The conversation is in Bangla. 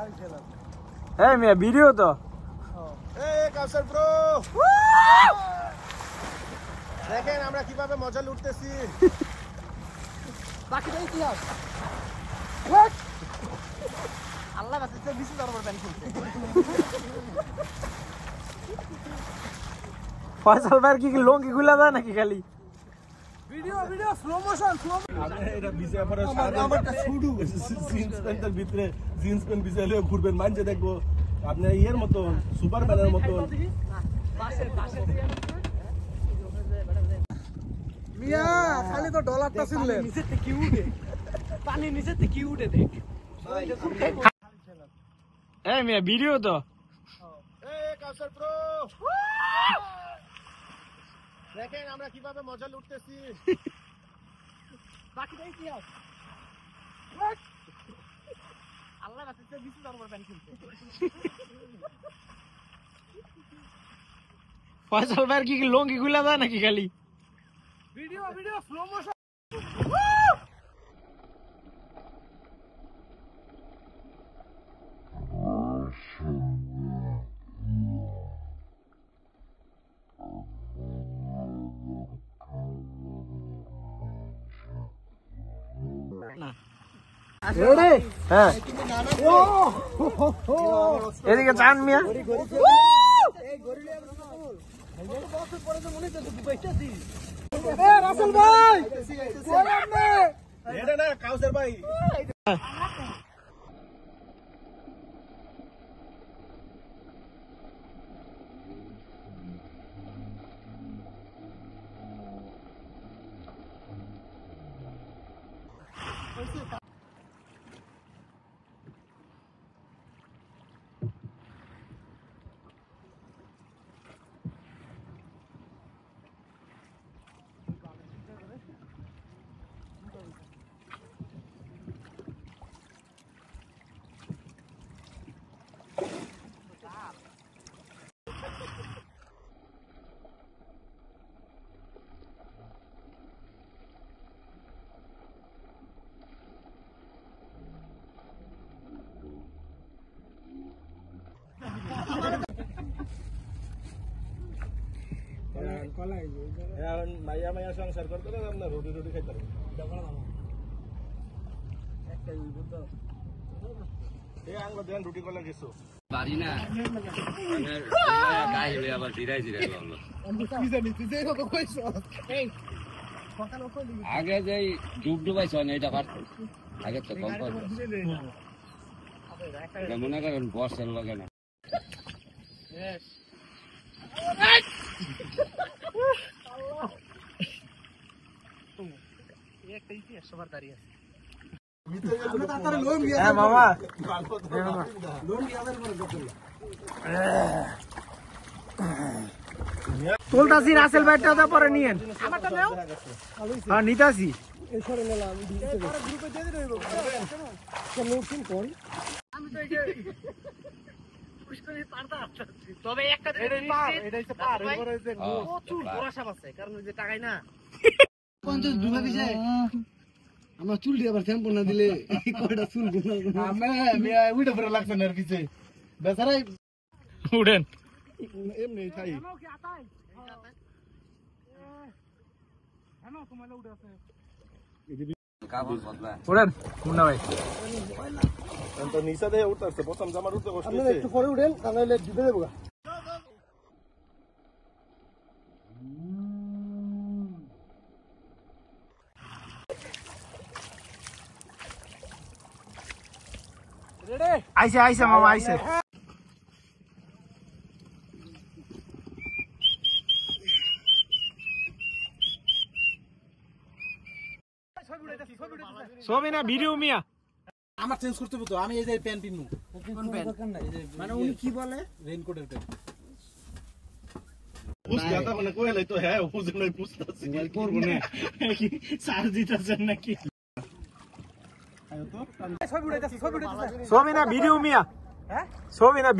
এই মিয়া ভিডিও তো এই কাউসার ব্রো দেখেন আমরা কিভাবে মজা লুটতেছি বাকিটাই কি হবে আল্লাহ বাঁচাচ্ছে বিশু দরবার ব্যান খুলছে ফয়সাল ভাই কি লঙ্গি খুলা যায় নাকি খালি ভিডিও স্লো মোশন আপনি এটা বিজয় পরে আমারটা শুরু জিন্স প্যান্টের ভিতরে জিন্স প্যান্ট বিজয় লয়ে ঘুরবেন মানছে দেখবো আপনি ইয়ের মতো সুপারম্যানের মতো মিয়া খালি তো ডলারটা শুনলে নিচেতে কি উঠে পানি নিচেতে কি উঠে দেখ এই মিয়া ভিডিও তো এই কাউসার ব্রো দেখেন আমরা কিভাবে মজা লুটতেছি বাকিটাই কি হবে আল্লাহ বাঁচাচ্ছে বিশু দরবার ব্যান খুলছে ফয়সাল ভাই কি লঙ্গি খুলা যায় নাকি খালি ভিডিও স্লো মোশন হ্যাঁ এদিকে চান মিয়া রাসেল ভাই এটা না কাউসার ভাই এখন মাইয়া সংসার করতে না আপনার রুটি খাইতে এই আঙ্গুল দেন রুটি কলা গেছো পারি না গায়ে হলে আবার জিরাই বললো আগে যে ডুবাইছ না এটা পারত আগে তো কম পারত মনে করেন বর্ষার লাগে না মামা তোলতাছি রাসেল ভাইটা পরে নিয়েন হ্যাঁ নিতাছি তবে একটা প্রচুর ভরসা আছে কারণ ওই যে টাকাই না 50 ডুবা দিছে আমার চুল দিয়ে আবার শ্যাম্পু না দিলে কয়টা চুল উইটা পরে লাগছে না পিছে বেচারাই উড়েন এমনি খাই উড়েন মুন্না ভাই তো নিচে দিয়ে উঠতেছে প্রথম জামার উঠতে কষ্ট একটু পরে উঠেন তাহলে ডুবে দেবো আইসে মামা আইসে ছবি না ভিডিও মিয়া আমার চেঞ্জ করতে হবে তো আমি এই যে প্যান্ট পিনবো কোন প্যান্ট মানে উনি কি বলে রেইনকোটের প্যান্ট বুঝতে आता মানে কইলাই তো হ্যাঁ বুঝে নাই বুঝতাছি করব না কি চার্জ দিতেছেন নাকি ছবি উঠাইতেছি ছবি না ভিডিও মিয়া হ্যাঁ ছবি না